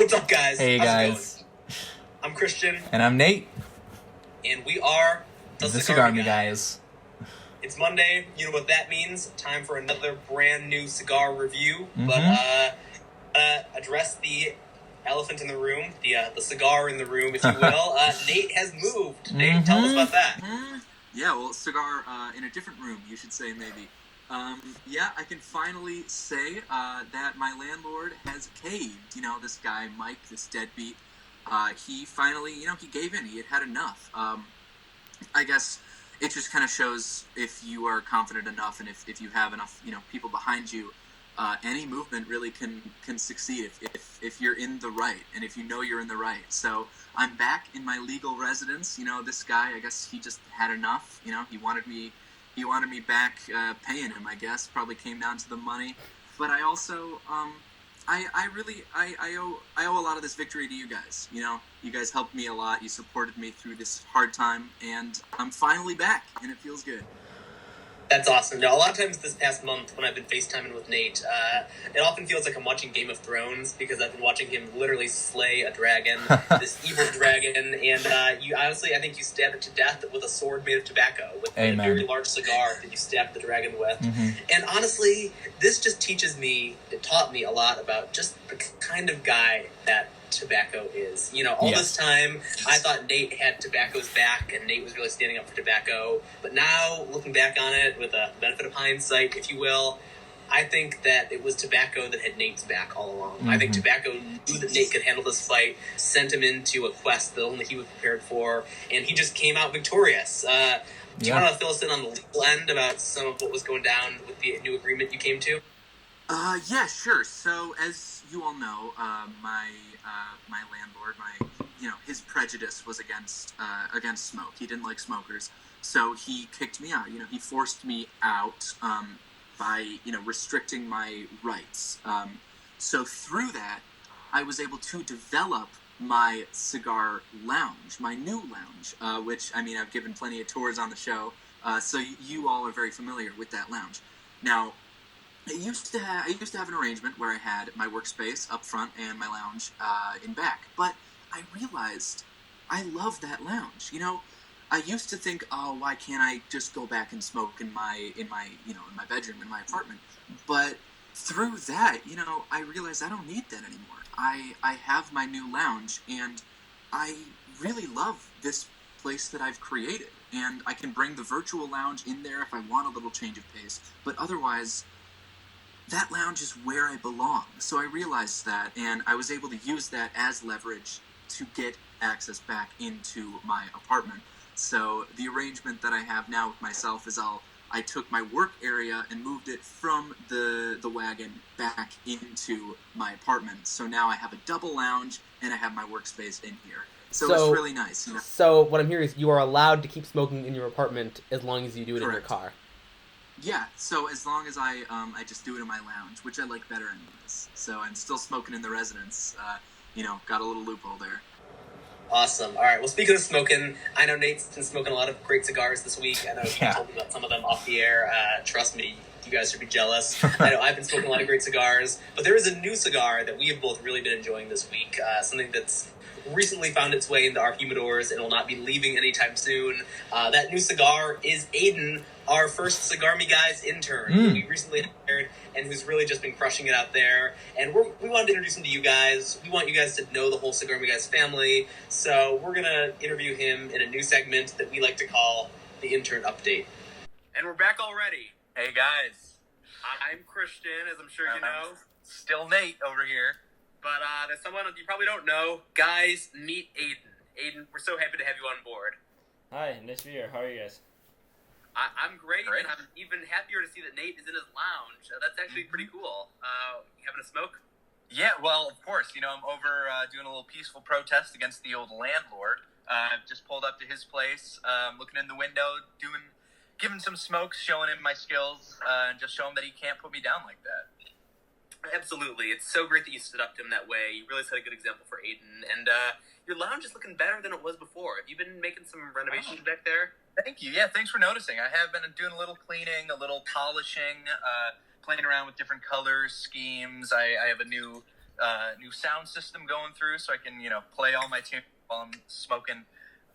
What's up, guys? Hey, How's guys. it going? I'm Christian, And I'm Nate, and we are the Cigarmy guys. It's Monday. You know what that means. Time for another brand new cigar review. Mm-hmm. But address the elephant in the room, the cigar in the room, if you will. Nate has moved. Nate, tell us about that. Yeah, well, cigar in a different room, you should say, maybe. Yeah, I can finally say that my landlord has caved. You know, this guy, Mike, this deadbeat, he finally, he gave in. He had enough. I guess it just kind of shows if you are confident enough and if you have enough, people behind you, any movement really can succeed if you're in the right and if you know you're in the right. So I'm back in my legal residence. This guy, I guess he just had enough. He wanted me back, paying him, I guess. Probably came down to the money. But I also, I owe a lot of this victory to you guys. You guys helped me a lot. You supported me through this hard time, and I'm finally back, and it feels good. That's awesome. Now, a lot of times this past month when I've been FaceTiming with Nate, it often feels like I'm watching Game of Thrones because I've been watching him literally slay a dragon, this evil dragon, and you honestly, I think you stabbed it to death with a sword made of tobacco, with a very large cigar that you stabbed the dragon with. Mm-hmm. And honestly, this just it taught me a lot about just the kind of guy that tobacco is. This time I thought Nate had tobacco's back and Nate was really standing up for tobacco, but now looking back on it with a benefit of hindsight, if you will, I think that it was tobacco that had Nate's back all along. Mm-hmm. I think tobacco knew that Nate could handle this fight, sent him into a quest that only he was prepared for, and he just came out victorious. Do you want to fill us in on the legal end about some of what was going down with the new agreement you came to? Yeah, sure. So, as you all know, my landlord, his prejudice was against smoke. He didn't like smokers, so he kicked me out. He forced me out by restricting my rights. So through that, I was able to develop my cigar lounge, my new lounge, which I've given plenty of tours on the show, so you all are very familiar with that lounge. Now, I used to have an arrangement where I had my workspace up front and my lounge in back. But I realized I love that lounge. I used to think, oh, why can't I just go back and smoke in my bedroom, in my apartment? But through that, I realized I don't need that anymore. I have my new lounge, and I really love this place that I've created. And I can bring the virtual lounge in there if I want a little change of pace. But otherwise, that lounge is where I belong. So I realized that, and I was able to use that as leverage to get access back into my apartment. So the arrangement that I have now with myself is I took my work area and moved it from the wagon back into my apartment. So now I have a double lounge and I have my workspace in here. So it's really nice. So what I'm hearing is you are allowed to keep smoking in your apartment as long as you do it Correct. In your car. Yeah, so as long as I just do it in my lounge, which I like better anyways. So I'm still smoking in the residence. Got a little loophole there. Awesome. All right. Well, speaking of smoking, I know Nate's been smoking a lot of great cigars this week. I know he told me about some of them off the air. Trust me, you guys should be jealous. I know I've been smoking a lot of great cigars, but there is a new cigar that we have both really been enjoying this week. Something that's recently found its way into our humidors and will not be leaving anytime soon. That new cigar is Aiden, our first Cigarmy guy's intern, who we recently hired and who's really just been crushing it out there. And we wanted to introduce him to you guys. We want you guys to know the whole Cigarmy guys family. So we're going to interview him in a new segment that we like to call the Intern Update. And we're back already. Hey, guys. I'm Christian, as I'm sure you know. Still Nate over here. But there's someone you probably don't know. Guys, meet Aiden. Aiden, we're so happy to have you on board. Hi, nice to be here. How are you guys? I'm great, and I'm even happier to see that Nate is in his lounge. That's actually pretty cool. You having a smoke? Yeah, well, of course. I'm over doing a little peaceful protest against the old landlord. I've just pulled up to his place, looking in the window, giving some smokes, showing him my skills, and just showing him that he can't put me down like that. Absolutely. It's so great that you stood up to him that way. You really set a good example for Aiden. And your lounge is looking better than it was before. Have you been making some renovations back there? Thank you. Yeah, thanks for noticing. I have been doing a little cleaning, a little polishing, playing around with different colors, schemes. I have a new new sound system going through, so I can play all my tunes while I'm smoking.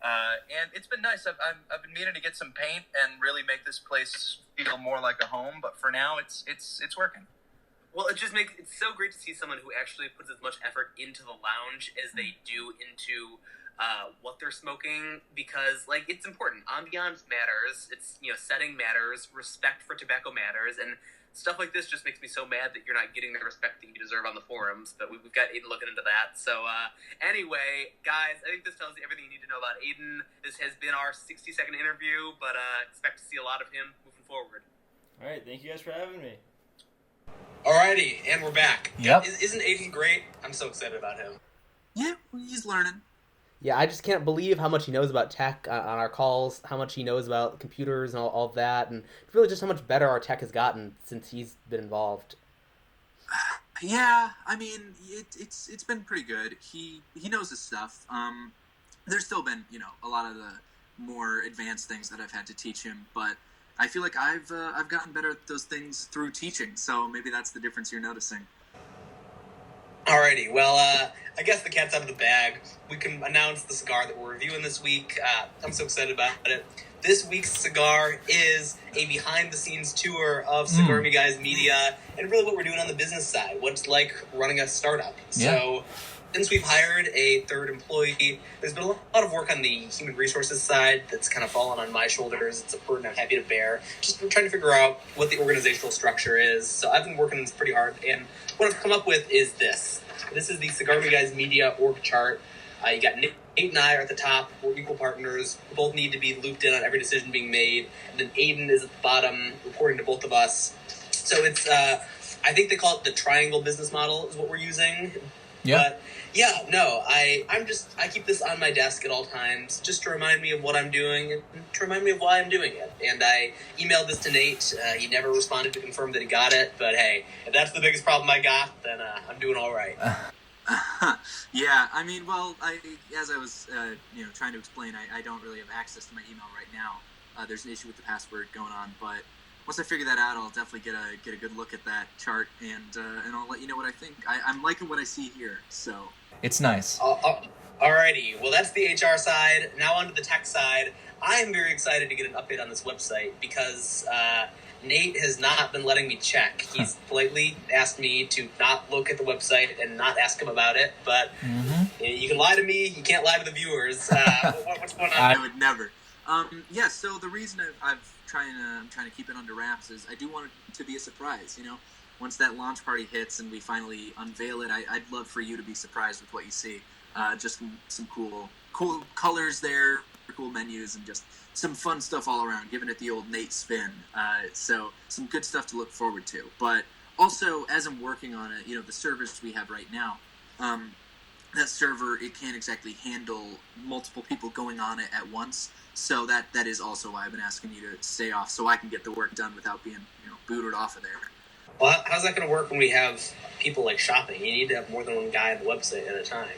And it's been nice. I've been meaning to get some paint and really make this place feel more like a home. But for now, it's working. Well, it's so great to see someone who actually puts as much effort into the lounge as they do into what they're smoking, because it's important. Ambiance matters. It's setting matters. Respect for tobacco matters, and stuff like this just makes me so mad that you're not getting the respect that you deserve on the forums. But we've got Aiden looking into that. So anyway, guys, I think this tells you everything you need to know about Aiden. This has been our 60-second interview, but expect to see a lot of him moving forward. All right, thank you guys for having me. Alrighty, and we're back. Yep. Isn't Aiden great? I'm so excited about him. Yeah, he's learning. Yeah, I just can't believe how much he knows about tech on our calls, how much he knows about computers and all of that, and really just how much better our tech has gotten since he's been involved. Yeah, I mean, it's been pretty good. He knows his stuff. There's still been, a lot of the more advanced things that I've had to teach him, but I feel like I've gotten better at those things through teaching, so maybe that's the difference you're noticing. Alrighty, well, I guess the cat's out of the bag. We can announce the cigar that we're reviewing this week. I'm so excited about it. This week's cigar is a behind-the-scenes tour of Cigarmy Guys Media and really what we're doing on the business side, what it's like running a startup. Yeah. So, since we've hired a third employee, there's been a lot of work on the human resources side that's kind of fallen on my shoulders. It's a burden I'm happy to bear. Just trying to figure out what the organizational structure is. So I've been working on this pretty hard, and what I've come up with is this. This is the Cigarmy Guys Media org chart. You got Nate and I are at the top. We're equal partners. We both need to be looped in on every decision being made. And then Aiden is at the bottom, reporting to both of us. So it's, I think they call it the triangle business model is what we're using. Yeah. But yeah, no, I keep this on my desk at all times just to remind me of what I'm doing and to remind me of why I'm doing it. And I emailed this to Nate. He never responded to confirm that he got it. But hey, if that's the biggest problem I got, then I'm doing all right. Yeah, I mean, well, as I was, trying to explain, I don't really have access to my email right now. There's an issue with the password going on, but once I figure that out, I'll definitely get a good look at that chart, and I'll let you know what I think. I'm liking what I see here, so. It's nice. Alrighty, well that's the HR side. Now on to the tech side. I am very excited to get an update on this website because Nate has not been letting me check. He's politely asked me to not look at the website and not ask him about it, but you can lie to me, you can't lie to the viewers. What's going on? I would never. Yeah, so the reason I'm trying to keep it under wraps is I do want it to be a surprise, Once that launch party hits and we finally unveil it, I'd love for you to be surprised with what you see. Just some cool colors there, cool menus, and just some fun stuff all around, giving it the old Nate spin. So some good stuff to look forward to. But also, as I'm working on it, the servers we have right now, that server, it can't exactly handle multiple people going on it at once. So that is also why I've been asking you to stay off so I can get the work done without being booted off of there. Well, how's that going to work when we have people shopping? You need to have more than one guy on the website at a time.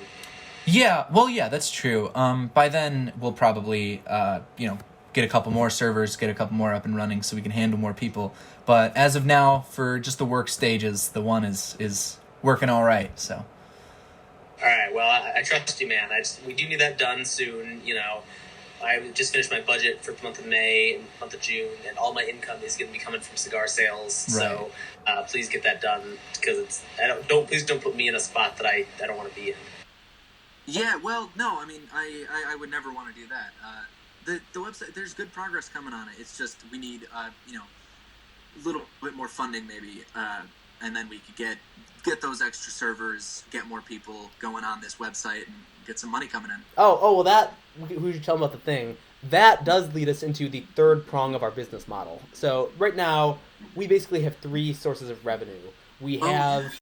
Yeah, well, yeah, that's true. By then, we'll probably, get a couple more servers, get a couple more up and running so we can handle more people. But as of now, for just the work stages, the one is working all right, so. All right, well, I trust you, man. We do need that done soon, I just finished my budget for the month of May and the month of June, and all my income is going to be coming from cigar sales. Right. So please get that done because please don't put me in a spot that I don't want to be in. Yeah, well, no, I mean, I would never want to do that. The website, there's good progress coming on it. It's just we need, a little bit more funding maybe, and then we could get those extra servers, get more people going on this website, and get some money coming in. Oh, well, we should tell them about the thing. That does lead us into the third prong of our business model. So right now, we basically have three sources of revenue. We have...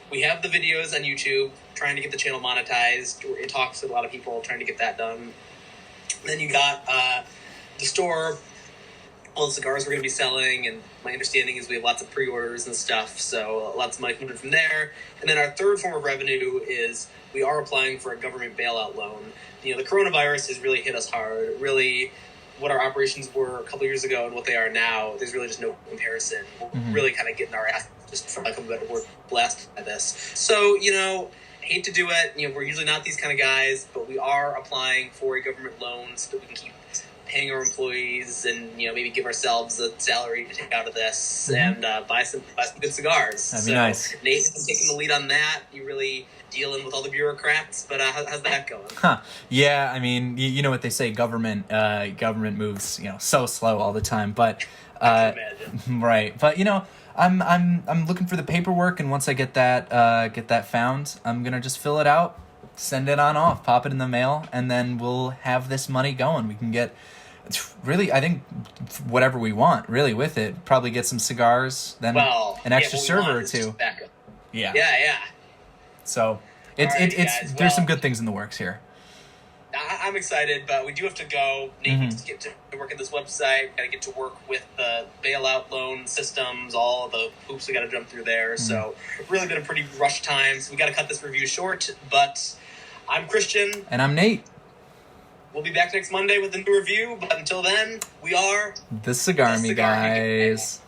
We have the videos on YouTube, trying to get the channel monetized. We're in talks with a lot of people trying to get that done. Then you got the store, all the cigars we're going to be selling, and my understanding is we have lots of pre-orders and stuff, so lots of money coming from there. And then our third form of revenue is we are applying for a government bailout loan. The coronavirus has really hit us hard. Really, what our operations were a couple years ago and what they are now, there's really just no comparison. We're really kind of getting our ass just for lack of a better word, blasted by this. So, hate to do it. We're usually not these kind of guys, but we are applying for a government loan so that we can keep paying our employees and maybe give ourselves a salary to take out of this and buy some good cigars. That'd be nice. Nate has taking the lead on that. You really dealing with all the bureaucrats, but how's that going? Yeah, I mean, you know what they say, government moves so slow all the time, but I can imagine. right. But I'm looking for the paperwork, and once I get that found, I'm gonna just fill it out, send it on off, pop it in the mail, and then we'll have this money going. We can get really, I think, whatever we want really with it. Probably get some cigars, then an extra server or two. Yeah. Yeah. So it's guys, there's some good things in the works here. I'm excited, but we do have to go. Nate needs to get to work at this website. Got to get to work with the bailout loan systems, all the hoops we got to jump through there. So really been a pretty rushed time. So we got to cut this review short. But I'm Christian. And I'm Nate. We'll be back next Monday with a new review. But until then, we are the Cigarmy guys.